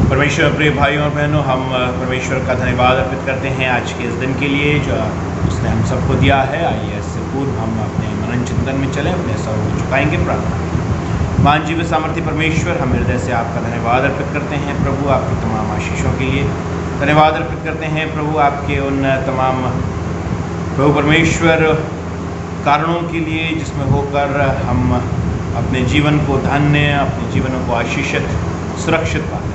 परमेश्वर प्रिय भाइयों और बहनों, हम परमेश्वर का धन्यवाद अर्पित करते हैं आज के इस दिन के लिए जो उसने हम सबको दिया है। आइए इससे पूर्व हम अपने मनन चिंतन में चलें, अपने सर को झुकाएंगे, प्रार्थना। महान जीव सामर्थ्य परमेश्वर, हम हृदय से आपका धन्यवाद अर्पित करते हैं प्रभु, आपकी तमाम आशीषों के लिए धन्यवाद अर्पित करते हैं प्रभु, आपके उन तमाम प्रभु परमेश्वर कारणों के लिए जिसमें होकर हम अपने जीवन को धन्य, अपने जीवनों को आशीषित सुरक्षित पाते हैं।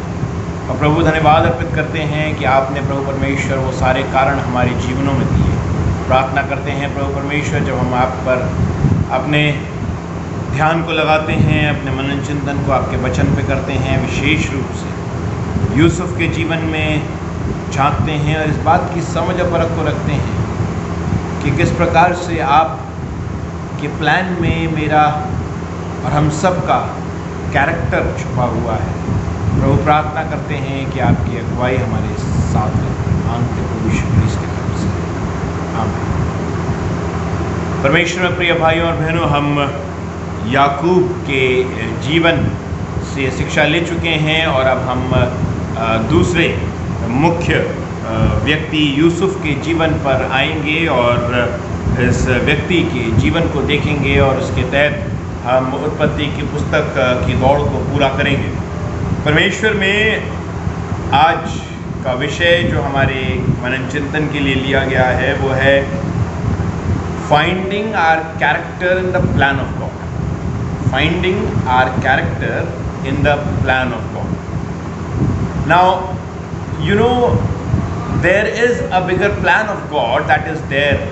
और प्रभु धन्यवाद अर्पित करते हैं कि आपने प्रभु परमेश्वर वो सारे कारण हमारे जीवनों में दिए। प्रार्थना करते हैं प्रभु परमेश्वर, जब हम आप पर अपने ध्यान को लगाते हैं, अपने मनन चिंतन को आपके वचन पे करते हैं, विशेष रूप से यूसुफ के जीवन में झांकते हैं और इस बात की समझ और परख को रखते हैं कि किस प्रकार से आप के प्लान में मेरा और हम सब का कैरेक्टर छुपा हुआ है। प्रभु प्रार्थना करते हैं कि आपकी अगुवाई हमारे साथ रहे, मांगते प्रभु यीशु मसीह के नाम से, आमीन। परमेश्वर में प्रिय भाइयों और बहनों, हम याकूब के जीवन से शिक्षा ले चुके हैं और अब हम दूसरे मुख्य व्यक्ति यूसुफ के जीवन पर आएंगे और इस व्यक्ति के जीवन को देखेंगे और उसके तहत हम उत्पत्ति की पुस्तक की दौड़ को पूरा करेंगे। परमेश्वर में आज का विषय जो हमारे मनन चिंतन के लिए लिया गया है वो है finding our character in the plan of God. Finding our character in the plan of God. Now you know there is a bigger plan of God that is there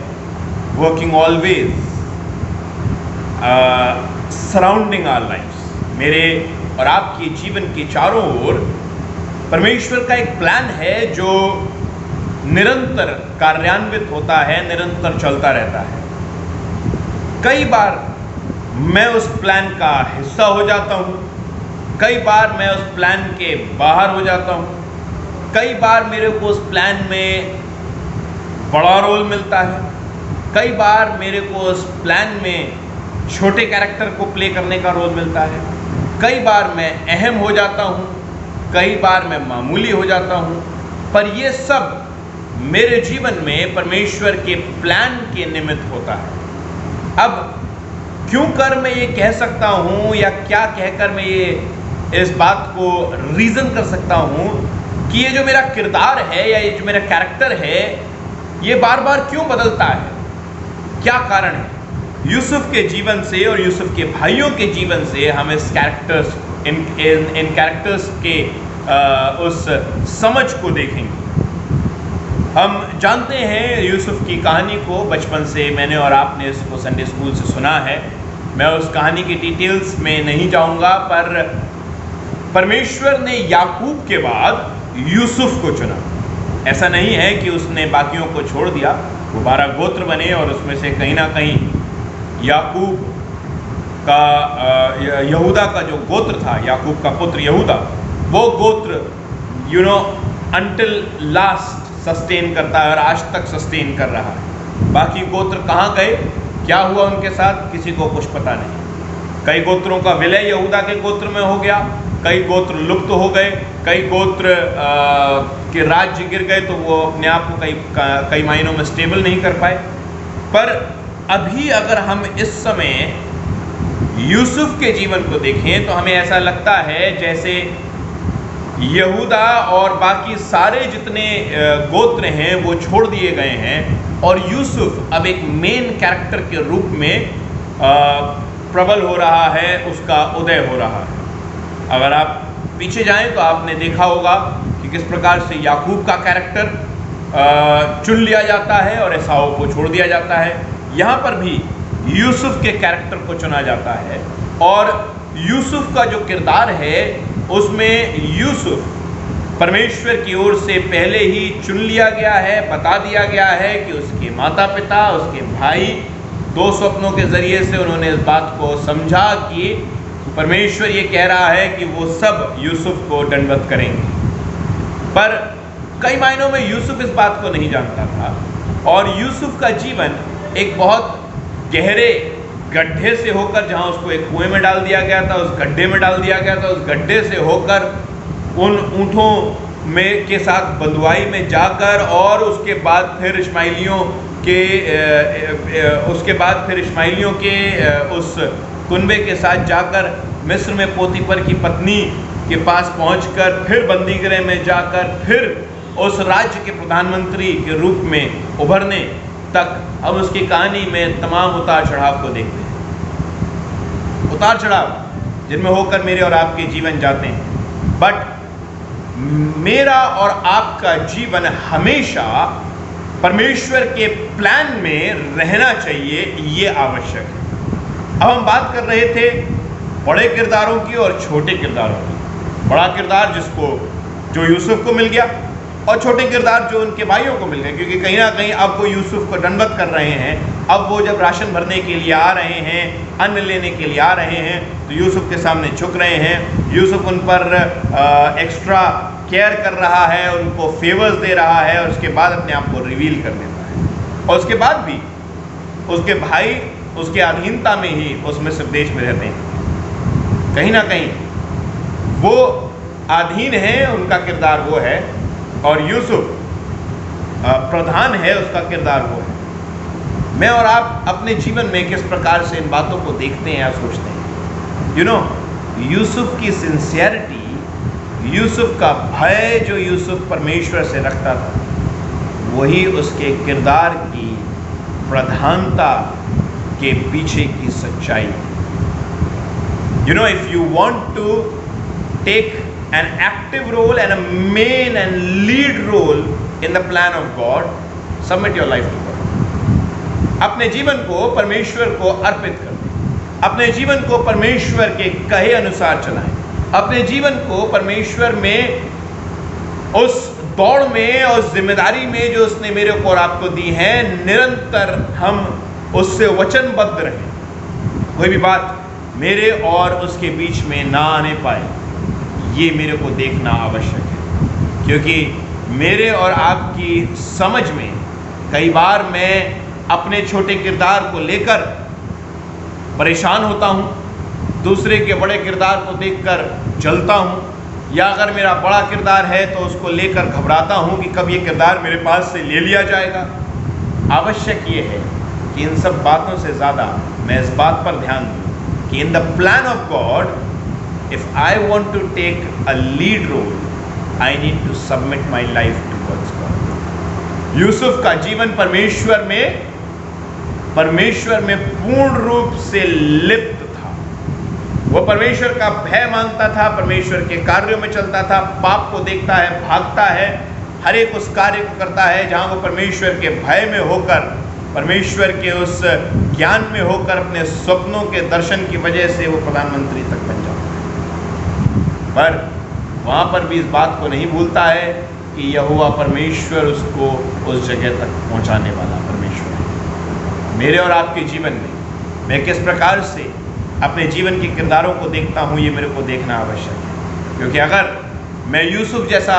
working always surrounding our lifes. मेरे और आपके जीवन के चारों ओर परमेश्वर का एक plan है जो निरंतर कार्यान्वित होता है, निरंतर चलता रहता है। कई बार मैं उस प्लान का हिस्सा हो जाता हूँ, कई बार मैं उस प्लान के बाहर हो जाता हूँ, कई बार मेरे को उस प्लान में बड़ा रोल मिलता है, कई बार मेरे को उस प्लान में छोटे कैरेक्टर को प्ले करने का रोल मिलता है, कई बार मैं अहम हो जाता हूँ, कई बार मैं मामूली हो जाता हूँ। पर ये सब मेरे जीवन में परमेश्वर के प्लान के निमित्त होता है। अब क्यों कर मैं ये कह सकता हूँ या क्या कहकर मैं ये इस बात को रीज़न कर सकता हूँ कि ये जो मेरा किरदार है या ये जो मेरा कैरेक्टर है ये बार बार क्यों बदलता है, क्या कारण है? यूसुफ के जीवन से और यूसुफ के भाइयों के जीवन से हम इस कैरेक्टर्स इन कैरेक्टर्स के उस समझ को देखेंगे। हम जानते हैं यूसुफ की कहानी को, बचपन से मैंने और आपने इसको संडे स्कूल से सुना है। मैं उस कहानी की डिटेल्स में नहीं जाऊंगा, पर परमेश्वर ने याकूब के बाद यूसुफ को चुना। ऐसा नहीं है कि उसने बाकियों को छोड़ दिया, वो 12 गोत्र बने और उसमें से कहीं ना कहीं याकूब का यहूदा का जो गोत्र था, याकूब का पुत्र यहूदा, वो गोत्र अंटिल लास्ट सस्टेन करता है और आज तक सस्टेन कर रहा है। बाकी गोत्र कहाँ गए, क्या हुआ उनके साथ, किसी को कुछ पता नहीं। कई गोत्रों का विलय यहूदा के गोत्र में हो गया, कई गोत्र लुप्त हो गए, कई गोत्र के राज्य गिर गए तो वो अपने आप को कई मायनों में स्टेबल नहीं कर पाए। पर अभी अगर हम इस समय यूसुफ के जीवन को देखें तो हमें ऐसा लगता है जैसे यहूदा और बाकी सारे जितने गोत्र हैं वो छोड़ दिए गए हैं और यूसुफ अब एक मेन कैरेक्टर के रूप में प्रबल हो रहा है, उसका उदय हो रहा है। अगर आप पीछे जाएं तो आपने देखा होगा कि किस प्रकार से याकूब का कैरेक्टर चुन लिया जाता है और एसाव को छोड़ दिया जाता है। यहाँ पर भी यूसुफ के कैरेक्टर को चुना जाता है और यूसुफ का जो किरदार है उसमें यूसुफ परमेश्वर की ओर से पहले ही चुन लिया गया है। बता दिया गया है कि उसके माता पिता, उसके भाई 2 स्वप्नों के ज़रिए से उन्होंने इस बात को समझा कि परमेश्वर ये कह रहा है कि वो सब यूसुफ को दंडवत करेंगे। पर कई मायनों में यूसुफ इस बात को नहीं जानता था और यूसुफ का जीवन एक बहुत गहरे गड्ढे से होकर, जहाँ उसको एक कुएं में डाल दिया गया था, उस गड्ढे में डाल दिया गया था, उस गड्ढे से होकर उन ऊँटों में के साथ बंधुआई में जाकर और उसके बाद फिर इश्माइलियों के उस कुनबे के साथ जाकर मिस्र में पोतीफर की पत्नी के पास पहुंचकर फिर बंदीगृह में जाकर फिर उस राज्य के प्रधानमंत्री के रूप में उभरने तक अब उसकी कहानी में तमाम उतार चढ़ाव को देखते हैं। उतार चढ़ाव जिनमें होकर मेरे और आपके जीवन जाते हैं, बट मेरा और आपका जीवन हमेशा परमेश्वर के प्लान में रहना चाहिए, ये आवश्यक है। अब हम बात कर रहे थे बड़े किरदारों की और छोटे किरदारों की। बड़ा किरदार जो यूसुफ को मिल गया, और छोटे किरदार जो उनके भाइयों को मिल गए, क्योंकि कहीं ना कहीं अब वो यूसुफ को दंडवत कर रहे हैं। अब वो जब राशन भरने के लिए आ रहे हैं, अन्न लेने के लिए आ रहे हैं, तो यूसुफ के सामने झुक रहे हैं। यूसुफ उन पर एक्स्ट्रा केयर कर रहा है, उनको फेवर्स दे रहा है, और उसके बाद अपने आप को रिवील कर देता है। और उसके बाद भी उसके भाई उसके अधीनता में ही उस मिस्र देश में रहते हैं। कहीं ना कहीं वो अधीन है, उनका किरदार वो है, और यूसुफ प्रधान है, उसका किरदार वो है। मैं और आप अपने जीवन में किस प्रकार से इन बातों को देखते हैं या सोचते हैं? यूसुफ की सिंसियरिटी, यूसुफ का भय जो यूसुफ परमेश्वर से रखता था, वही उसके किरदार की प्रधानता के पीछे की सच्चाई। If you want to take an active role and a main and lead role in the plan of God, submit your life to God. अपने जीवन को परमेश्वर को अर्पित कर दें, अपने जीवन को परमेश्वर के कहे अनुसार चलाएं, अपने जीवन को परमेश्वर में उस दौड़ में, उस जिम्मेदारी में जो उसने मेरे को और आपको दी है, निरंतर हम उससे वचनबद्ध रहें। कोई भी बात मेरे और उसके बीच में ना आने पाए, ये मेरे को देखना आवश्यक है। क्योंकि मेरे और आपकी समझ में कई बार मैं अपने छोटे किरदार को लेकर परेशान होता हूँ, दूसरे के बड़े किरदार को देखकर जलता हूँ, या अगर मेरा बड़ा किरदार है तो उसको लेकर घबराता हूँ कि कब ये किरदार मेरे पास से ले लिया जाएगा। आवश्यक ये है कि इन सब बातों से ज़्यादा मैं इस बात पर ध्यान दूँ कि इन the plan of God, if I want to take a lead role, I need to submit my life towards God. Yusuf का जीवन परमेश्वर में पूर्ण रूप से लिप्त था। वो परमेश्वर का भय मानता था, परमेश्वर के कार्यों में चलता था, पाप को देखता है, भागता है, हर एक उस कार्य को करता है जहाँ वो परमेश्वर के भय में होकर, परमेश्वर के उस ज्ञान में होकर, अपने स्वप्नों के दर्शन की वजह से वो प्रधानमंत्री तक बन जाता है। पर वहाँ पर भी इस बात को नहीं भूलता है कि यहोवा परमेश्वर उसको उस जगह तक पहुँचाने वाला परमेश्वर है। मेरे और आपके जीवन में मैं किस प्रकार से अपने जीवन के किरदारों को देखता हूँ, ये मेरे को देखना आवश्यक है। क्योंकि अगर मैं यूसुफ जैसा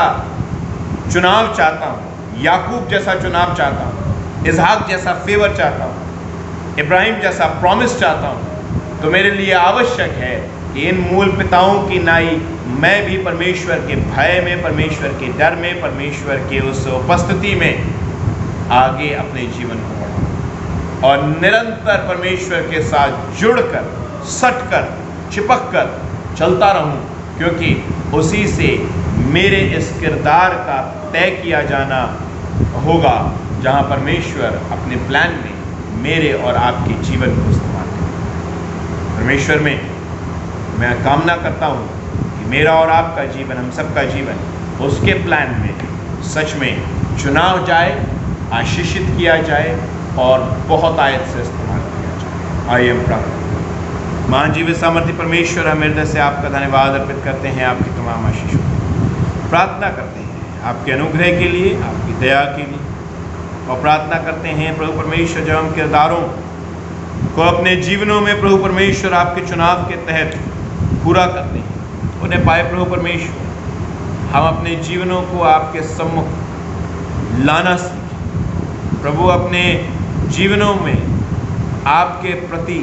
चुनाव चाहता हूँ, याकूब जैसा चुनाव चाहता हूँ, इसहाक जैसा फेवर चाहता हूँ, इब्राहिम जैसा प्रॉमिस चाहता हूँ, तो मेरे लिए आवश्यक है कि इन मूल पिताओं की नाई मैं भी परमेश्वर के भय में, परमेश्वर के डर में, परमेश्वर के उस उपस्थिति में आगे अपने जीवन को बढ़ाऊं और निरंतर परमेश्वर के साथ जुड़कर, सटकर, चिपककर चलता रहूं, क्योंकि उसी से मेरे इस किरदार का तय किया जाना होगा जहां परमेश्वर अपने प्लान में मेरे और आपके जीवन को इस्तेमाल करें। परमेश्वर में मैं कामना करता हूं कि मेरा और आपका जीवन, हम सबका जीवन उसके प्लान में सच में चुनाव जाए, आशीषित किया जाए और बहुत आयत से इस्तेमाल किया जाए। आइए हम प्रार्थना। महान जीवित सामर्थ्य परमेश्वर, हम हृदय से आपका धन्यवाद अर्पित करते हैं आपकी तमाम आशीषों, प्रार्थना करते हैं आपके अनुग्रह के लिए, आपकी दया के लिए, और प्रार्थना करते हैं प्रभु परमेश्वर जब हम किरदारों को अपने जीवनों में प्रभु परमेश्वर आपके चुनाव के तहत पूरा करते हैं, उन्हें पाए प्रभु परमेश्वर हम अपने जीवनों को आपके सम्मुख लाना सीखें। प्रभु अपने जीवनों में आपके प्रति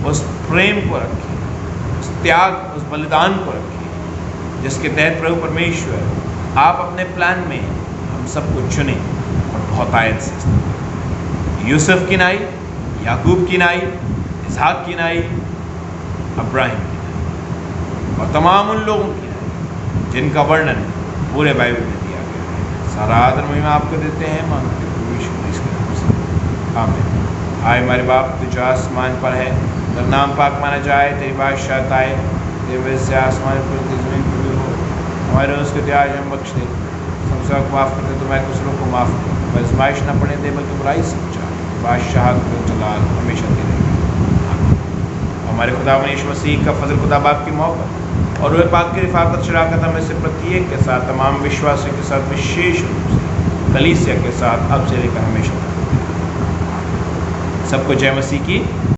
उस प्रेम को रखें, उस त्याग, उस बलिदान को रखें, जिसके तहत प्रभु परमेश्वर आप अपने प्लान में हम सबको चुने और बहुतायत से इस्तेमाल करें। यूसुफ की नाई, याकूब की नाई, इसहाक की नाई, अब्राहिम की नाई और तमाम उन लोगों की नाई जिनका वर्णन पूरे बाइबल में दिया गया है। सारा आदर महिमा आपको देते हैं, मांगते हैं यीशु मसीह के नाम से, आमीन। आए हमारे बाप तू जो आसमान पर है, तेरा नाम पाक माना जाए, तेरी बादशाहत आए, तेरे वजह से आसमान पर ज़मीन पर भी हो। हमारे उसके त्याज हम बख्श दे, हम सबको माफ़ कर दे तो मैं दूसरों को माफ़ कर, बस आजमाइश न पड़े दे बल्कि बुराई से बचा, बादशाहत को जलाल हमेशा दे रहेगा। हमारे खुदा यीशु मसीह का फजल, खुदा बाप की मोहब्बत और वह पाक की रिफाकत शराकत हमें से प्रत्येक के साथ, तमाम विश्वासियों के साथ, विशेष रूप से कलीसिया के साथ अब से लेकर हमेशा तक। सबको जय मसीह की।